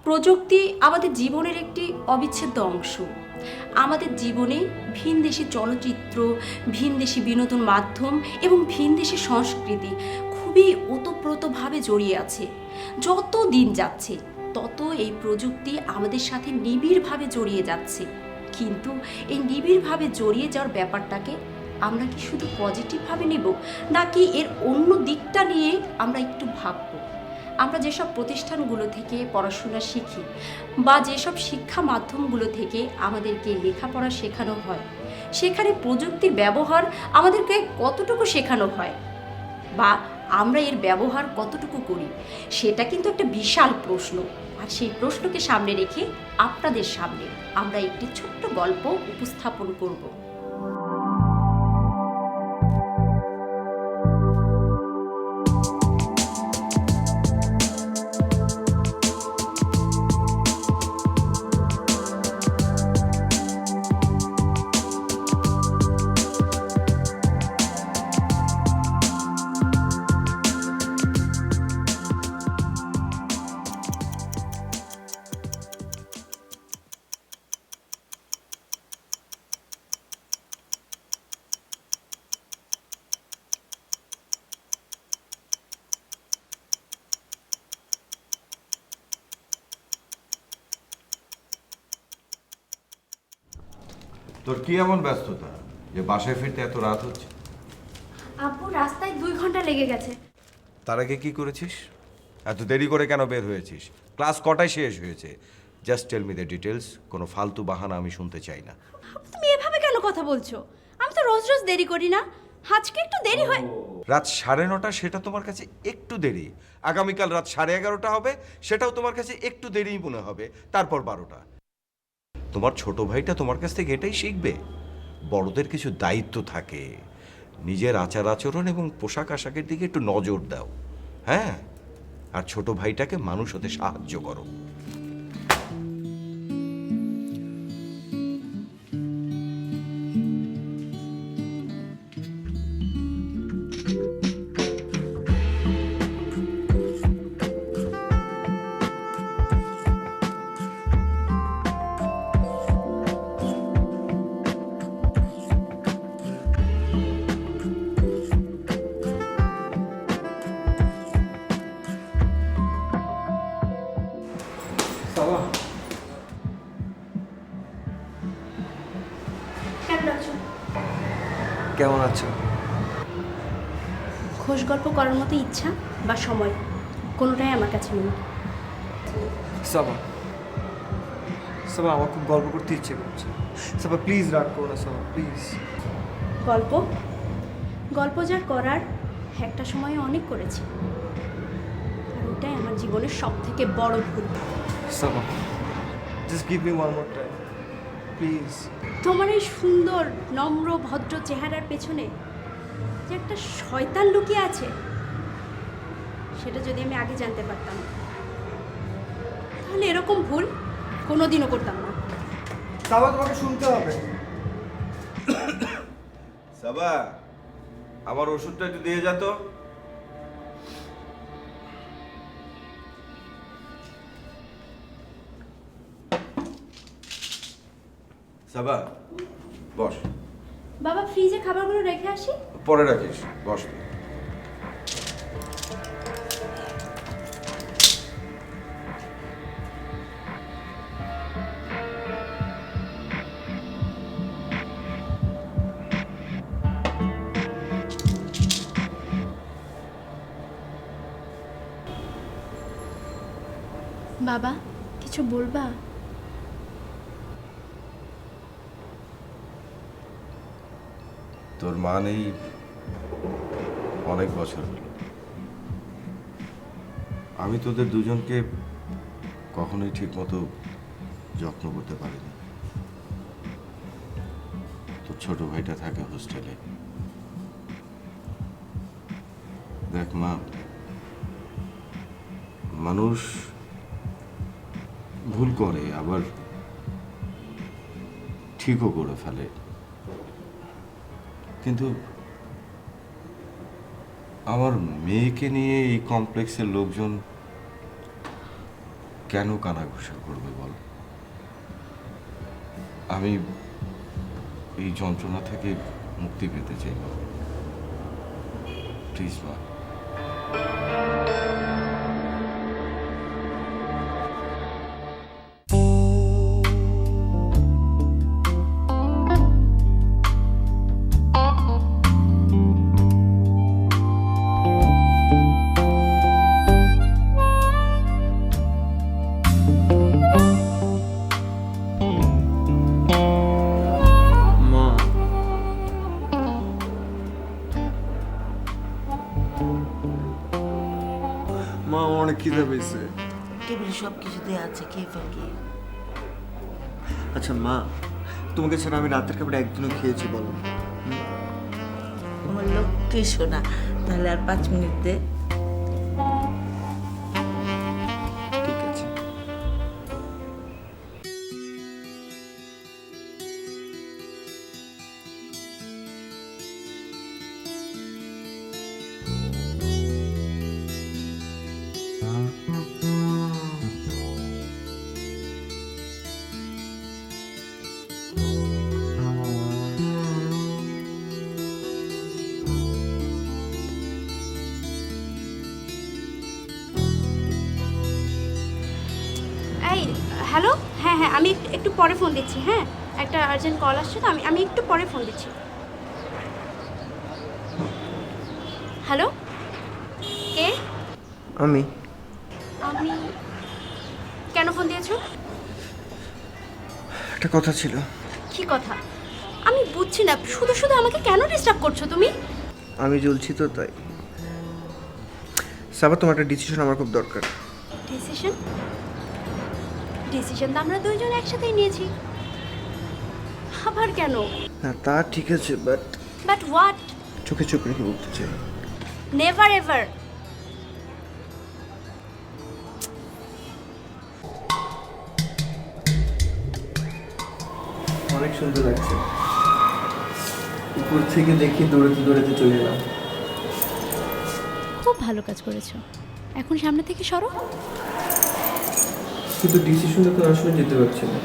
প্রযুক্তি আমাদের জীবনের একটি অবিচ্ছেদ্য অংশ। আমাদের জীবনে ভিনদেশি চলচ্চিত্র, ভিনদেশি বিনোদন মাধ্যম এবং ভিনদেশি সংস্কৃতি খুবই ওতপ্রোতভাবে জড়িয়ে আছে। যত দিন যাচ্ছে তত এই প্রযুক্তি আমাদের সাথে নিবিড়ভাবে জড়িয়ে যাচ্ছে। কিন্তু এই নিবিড়ভাবে জড়িয়ে যাওয়ার ব্যাপারটাকে আমরা কি শুধু পজিটিভভাবে নেব, নাকি এর অন্য দিকটা নিয়ে আমরা একটু ভাববো? আমরা যেসব প্রতিষ্ঠানগুলো থেকে পড়াশোনা শিখি বা যেসব শিক্ষা মাধ্যমগুলো থেকে আমাদেরকে লেখাপড়া শেখানো হয়, সেখানে প্রযুক্তির ব্যবহার আমাদেরকে কতটুকু শেখানো হয় বা আমরা এর ব্যবহার কতটুকু করি, সেটা কিন্তু একটা বিশাল প্রশ্ন। আর সেই প্রশ্নকে সামনে রেখে আপনাদের সামনে আমরা একটি ছোট্ট গল্প উপস্থাপন করব। তোর কি এমন ব্যস্ততা যে বাসায় ফিরতে এত রাত হচ্ছে? আপু রাস্তায় 2 ঘন্টা লেগে গেছে। তার আগে কি করেছিস? এত দেরি করে কেন বের হয়েছিস? ক্লাস কটায় শেষ হয়েছে? Just tell me the details. কোনো ফালতু বাহানা আমি শুনতে চাই না। তুমি এভাবে কেন কথা বলছো? আমি তো রোজ রোজ দেরি করি না, আজকে একটু দেরি হয়। রাত 9:30 সেটা তোমার কাছে একটু দেরি। আগামীকাল রাত 11:30 হবে, সেটাও তোমার কাছে একটু দেরিই মনে হবে। তারপর 12টা। তোমার ছোট ভাইটা তোমার কাছ থেকে এটাই শিখবে। বড়দের কিছু দায়িত্ব থাকে। নিজের আচার আচরণ এবং পোশাক আশাকের দিকে একটু নজর দাও। হ্যাঁ, আর ছোট ভাইটাকে মানুষ হতে সাহায্য করো। কেন ডাকছো? কেমন আছো? খোশ গল্প করার মতো ইচ্ছা বা সময় কোনোটাই আমার কাছে নেই। সাবা, সাবা আমার খুব গল্প করতে ইচ্ছে করছে। সাবা প্লিজ রাগ করো না সাবা, প্লিজ। গল্প গল্প যা করার একটা সময়ে অনেক করেছি, আর ওটাই আমার জীবনের সব থেকে বড় ভুল। Saba just give me one more time please. তোমার এই সুন্দর নম্র ভদ্র চেহারার পেছনে যে একটা শয়তান লুকিয়ে আছে, সেটা যদি আমি আগে জানতে পারতাম তাহলে এরকম ভুল কোনোদিনও করতাম না। সাবা তোমাকে শুনতে হবে। সাবা, আমার ওষুধটা একটু দিয়ে যা তো। সাবা, বস। বাবা ফ্রিজে খাবারগুলো রেখে আসি। পরে রাখিস, বস তুই। বাবা কিছু বলবা? তোর মা নেই অনেক বছর হলো। আমি তোদের দুজনকে কখনোই ঠিক মতো যত্ন করতে পারিনি। তোর ছোট ভাইটা থাকে হোস্টেলে। দেখ মা, মানুষ ভুল করে আবার ঠিকও করে ফেলে, কিন্তু আমার মেয়েকে নিয়ে এই কমপ্লেক্সের লোকজন কেন কানাঘুষা করবে বল? আমি এই যন্ত্রণা থেকে মুক্তি পেতে চাই মা। প্লিজ মা। মা, মা আমার অনেক খিদে পেয়েছে। টেবিলে সব কিছুতে আছে, খেয়ে ফেল গিয়ে। আচ্ছা মা, তোমাকে ছাড়া আমি রাতের খাবার একদিনও খেয়েছি বলো? আমার লক্ষ্মী শোনা, তাহলে আর 5 মিনিট দে। ঠিক আছে। এই হ্যালো, হ্যাঁ হ্যাঁ, আমি একটু পরে ফোন দিচ্ছি। হ্যাঁ, একটা আর্জেন্ট কল আসছে তো, আমি একটু পরে ফোন দিচ্ছি। হ্যালো, কে? আমি আমি কেন ফোন দিয়েছো? একটা কথা ছিল। কি কথা? আমি বুঝছি না, শুধু শুধু আমাকে কেন ডিস্টার্ব করছো তুমি? আমি জ্বলছি তো তাই। সাবা, তোমার একটা ডিসিশন আমার খুব দরকার। ডিসিশন? ডিসিশন তো আমরা দুইজন একসাথেই নিয়েছি, আবার কেন? না তা ঠিক আছে, বাট বাট হোয়াট? চোখে চোখ রেখে বলতে চাই। Never ever. অনেক সুন্দর লাগছে। উপর থেকে দেখি দৌড়াতে দৌড়াতে চলে এলাম। খুব ভালো কাজ করেছো, এখন সামনে থেকে সরো। কিন্তু ডিসিশনটা তো আসলে যেতে পারছি না,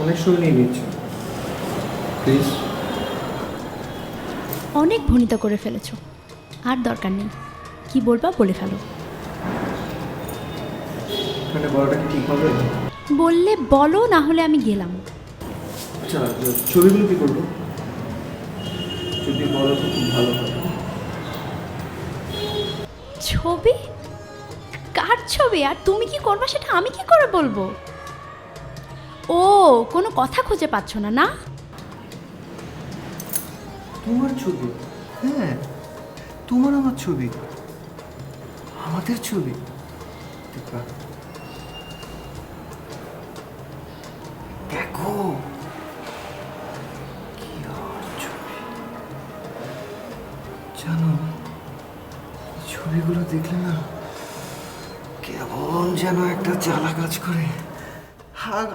অনেক সময় নিয়ে নিচ্ছে। প্লিজ। অনেক ভনিতা করে ফেলেছো, আর দরকার নেই। কি বলবা বলে ফেলো। মানে বলাটা কি ঠিক হবে? বললে বলো, না হলে আমি গেলাম। আচ্ছা, ছবিগুলো কি করবো? যদি বলো তো খুব ভালো হয়। ছবি? কার ছবি? আর তুমি কি করবা সেটা আমি কি করে বলবো? ও, কোনো কথা খুঁজে পাচ্ছ না, না? তোমার ছবি? হ্যাঁ, তোমার আমার ছবি, আমাদের ছবি। দেখবা, দেখো কি আর ছবি। জানো, এই ছবিগুলো দেখলে না কেমন যেন একটা জ্বালা কাজ করে,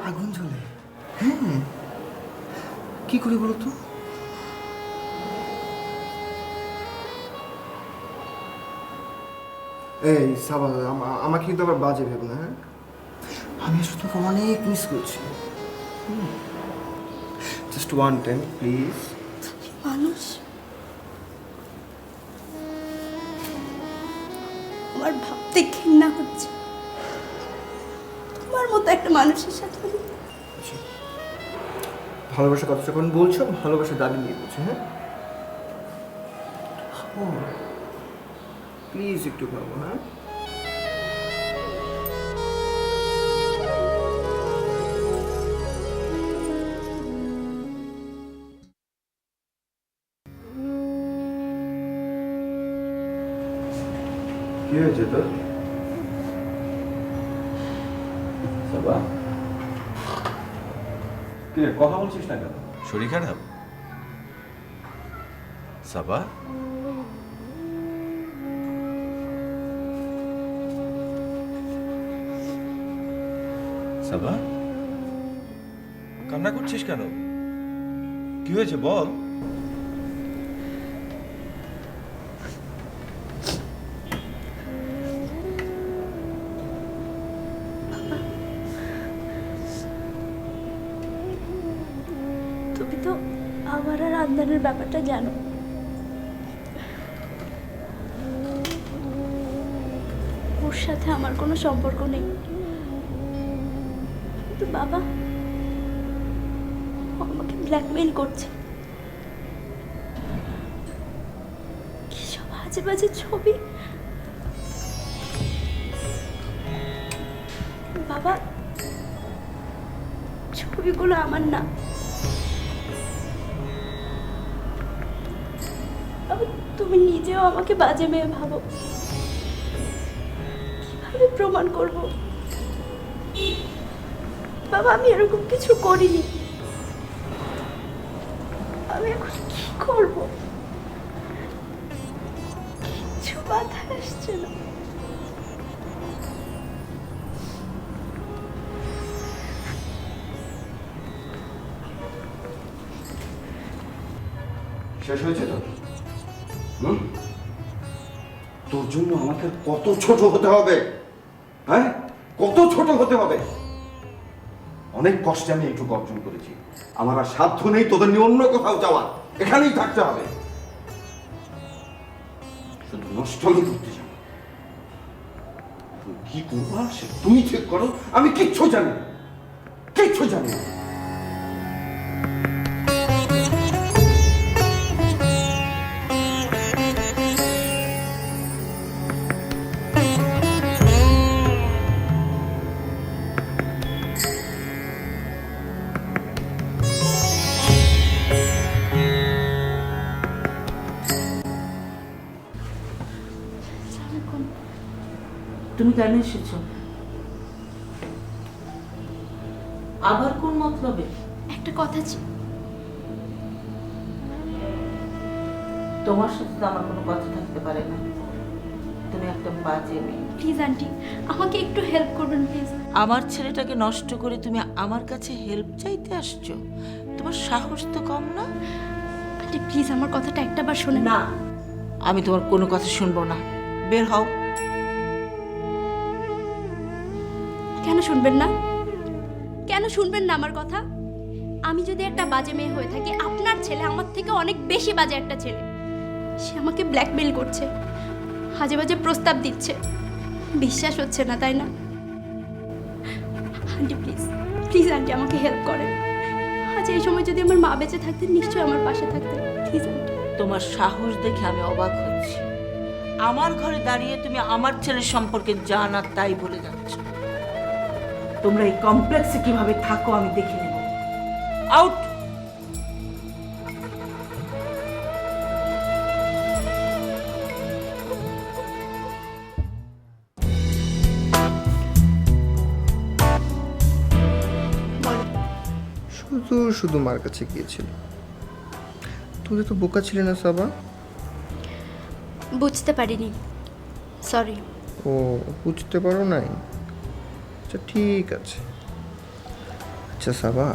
আগুন জ্বলে। হ্যাঁ, কি করে বলো তো? এই সাবা, আমাকে কিন্তু আবার বাজে ভেবো না। হ্যাঁ, আমি আসলে তোকে অনেক মিস করছি। Just one time please. মানুষ, আমার ভাবতে ঘৃণা হচ্ছে তোমার মতো একটা মানুষের সাথে। ভালোবাসার কথা যখন বলছো, ভালোবাসার দাবি নিয়ে বলছো। হ্যাঁ, প্লিজ একটু ভাবো। হ্যাঁ, কি হয়েছে তোর? সাবা, কি রে, কথা বলছিস না কেন? শরীর খারাপ? সাবা, সাবা, কান্না করছিস কেন? কি হয়েছে বল? জীবনের ব্যাপারটা জানো। ওর সাথে আমার কোনো সম্পর্ক নেই, কিন্তু বাবা ও আমাকে ব্ল্যাকমেইল করছে। কি সব আজে বাজে ছবি। বাবা, ছবিগুলো আমার না। বাবা, তুমি নিজেও আমাকে বাজে মেয়ে ভাবো, কিভাবে প্রমাণ করব? বাবা, আমি এরকম কিছু করিনি। আমি এখন কি করব? কিছু মাথায় আসছে না। শেষ হয়েছে তো? তোর জন্য আমাকে কত ছোট হতে হবে? হ্যাঁ, কত ছোট হতে হবে? অনেক কষ্টে আমি একটু অর্জন করেছি। আমার আর সাধ্য নেই তোদের নিয়ে অন্য কোথাও যাওয়া। এখানেই থাকতে হবে। শুধু নষ্টমি করতে যাবো। তুমি কি করবা সে তুমি ঠিক করো। আমি কিচ্ছু জানি না, কিচ্ছু জানি না। তুমি কেন এসেছো? আবার কোন মতলবে? একটা কথা তোমার সাথে তো আমার কোনো কথা থাকতে পারে না। তুমি একটা বাজে মেয়ে। প্লিজ আন্টি, আমাকে একটু হেল্প করবেন প্লিজ। আমার ছেলেটাকে নষ্ট করে তুমি আমার কাছে হেল্প চাইতে আসছো? তোমার সাহস তো কম না? আন্টি প্লিজ আমার কথাটা একটাবার শোনেন। না, আমি তোমার কোনো কথা শুনবো না। বের হও। কেন শুনবেন না? কেন শুনবেন না আমার কথা? আমি যদি একটা বাজে মেয়ে হয়ে থাকি, আপনার ছেলে আমার থেকে অনেক বেশি বাজে একটা ছেলে। সে আমাকে ব্ল্যাকমেইল করছে, বাজে বাজে প্রস্তাব দিচ্ছে। বিশ্বাস হচ্ছে না, তাই না? আন্টি প্লিজ, প্লিজ আন্টি আমাকে হেল্প করেন। আজ এই সময় যদি আমার মা বেঁচে থাকতেন, নিশ্চয়ই আমার পাশে থাকতেন। Please aunty. তোমার সাহস দেখে আমি অবাক হচ্ছি। আমার ঘরে দাঁড়িয়ে তুমি আমার ছেলের সম্পর্কে যা না তাই বলে যাচ্ছ। তোমরা এই কমপ্লেক্সে কিভাবে থাকো আমি দেখে নেব। আউট। শুধু শুধু মার কাছে গিয়েছিল। তুমি তো বোকা ছিলে না সাবা? বুঝতে পারিনি, সরি। ও, বুঝতে পারো নাই? আচ্ছা ঠিক আছে। আচ্ছা সাবা,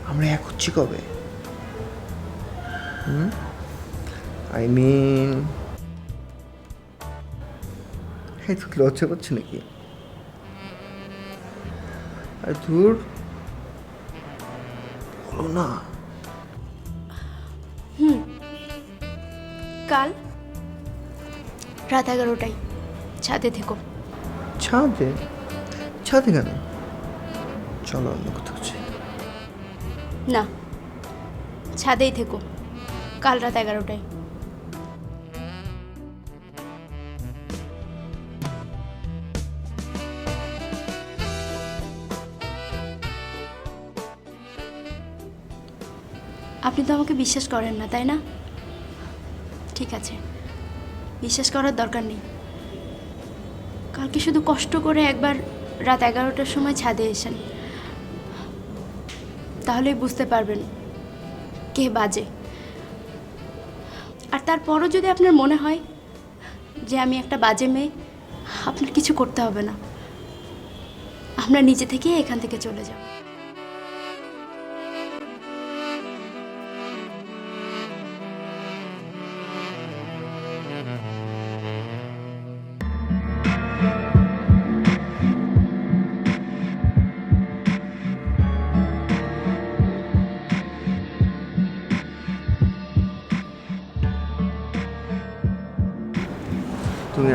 আমরা এক হচ্ছি কবে? আই মিন, এই তো লজ্জা পাচ্ছে নাকি? আর ধুর, বলো না। কাল রাত 11টায় ছাদে থেকো। ছাদে? ছাদে কেন? চলো অন্য কোথাও যাই। না, ছাদেই থেকো কাল রাত 11টায়। আপনি তো আমাকে বিশ্বাস করেন না, তাই না? ঠিক আছে, বিশ্বাস করার দরকার নেই। কালকে শুধু কষ্ট করে একবার রাত 11টার সময় ছাদে এসেন, তাহলেই বুঝতে পারবেন কে বাজে। আর তারপরও যদি আপনার মনে হয় যে আমি একটা বাজে মেয়ে, আপনার কিছু করতে হবে না। আমরা নিজে থেকেই এখান থেকে চলে যাব।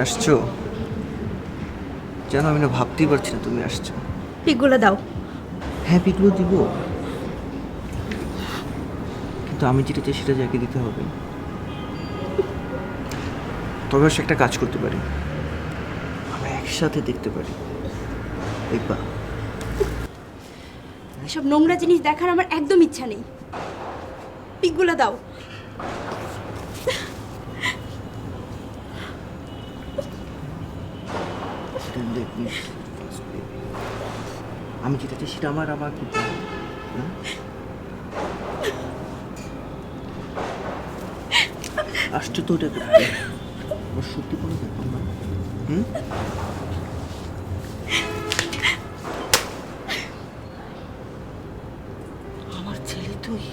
আসছো? জানো আমি না ভাবতেই পারছি না তুমি আসছো। পিকগুলো দাও। হ্যাঁ পিকগুলো দিব, কিন্তু আমি যেটা চাই সেটা যাকে দিতে হবে। তবে অবশ্য একটা কাজ করতে পারি, আমরা একসাথে দেখতে পারি, দেখবা? এসব নোংরা জিনিস দেখার আমার একদম ইচ্ছা নেই। পিকগুলো দাও। আমি যেটা চাই সেটা আমার করতে হবে, না? আসছো তো ওটা করতে, আমার সত্যি কোনো ব্যাপার না। আমার ছেলে তুই,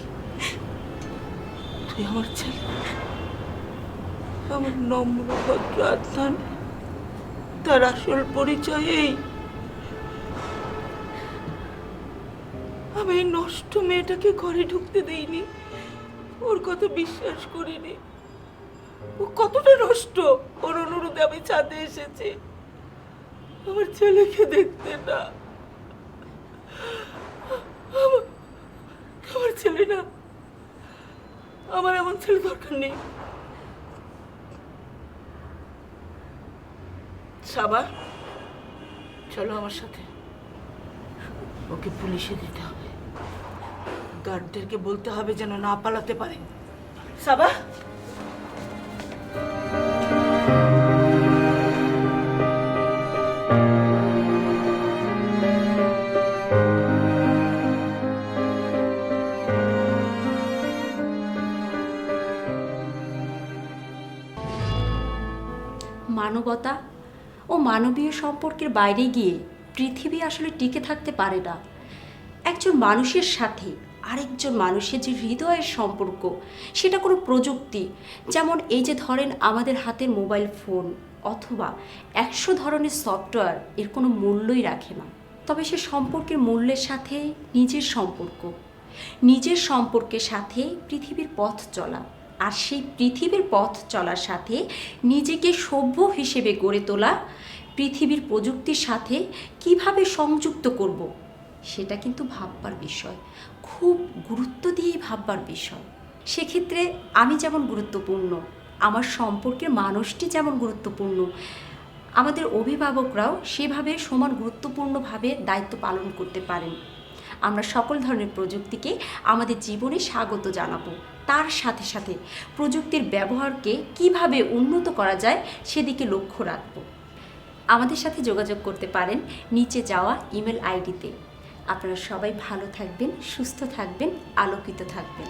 তুই আমার ছেলে। আমার নম্র ভদ্র আদনান, তার আসল পরিচয় এই। আমি এই নষ্ট মেয়েটাকে ঘরে ঢুকতে দেইনি, ওর কথা বিশ্বাস করিনি। ও কতটা নষ্ট, ওর অনুরোধে আমি ছাদে এসেছি আমার ছেলেকে দেখতে। না, আমার ছেলে না, আমার এমন ছেলে দরকার নেই। সাবা, চলো আমার সাথে। ওকে পুলিশে দিতে হবে, গার্ডদেরকে বলতে হবে যেন না পালাতে পারে। সাবা, মানবতা ও মানবীয় সম্পর্কের বাইরে গিয়ে পৃথিবী আসলে টিকে থাকতে পারে না। একজন মানুষের সাথে আরেকজন মানুষের যে হৃদয়ের সম্পর্ক, সেটা কোনো প্রযুক্তি, যেমন এই যে ধরেন আমাদের হাতের মোবাইল ফোন অথবা 100 ধরনের সফটওয়্যার, এর কোনো মূল্যই রাখে না। তবে সে সম্পর্কের মূল্যের সাথে নিজের সম্পর্কের সাথে পৃথিবীর পথ চলা, আর সেই পৃথিবীর পথ চলার সাথে নিজেকে সভ্য হিসেবে গড়ে তোলা, পৃথিবীর প্রযুক্তির সাথে কিভাবে সংযুক্ত করব, সেটা কিন্তু ভাববার বিষয়, খুব গুরুত্ব দিয়েই ভাববার বিষয়। সেক্ষেত্রে আমি যেমন গুরুত্বপূর্ণ, আমার সম্পর্কের মানুষটি যেমন গুরুত্বপূর্ণ, আমাদের অভিভাবকরাও সেভাবে সমান গুরুত্বপূর্ণভাবে দায়িত্ব পালন করতে পারেন। আমরা সকল ধরনের প্রযুক্তিকে আমাদের জীবনে স্বাগত জানাবো, তার সাথে সাথে প্রযুক্তির ব্যবহারকে কিভাবে উন্নত করা যায় সেদিকে লক্ষ্য রাখব। আমাদের সাথে যোগাযোগ করতে পারেন নিচে যাওয়া ইমেল আইডিতে। আপনারা সবাই ভালো থাকবেন, সুস্থ থাকবেন, আলোকিত থাকবেন।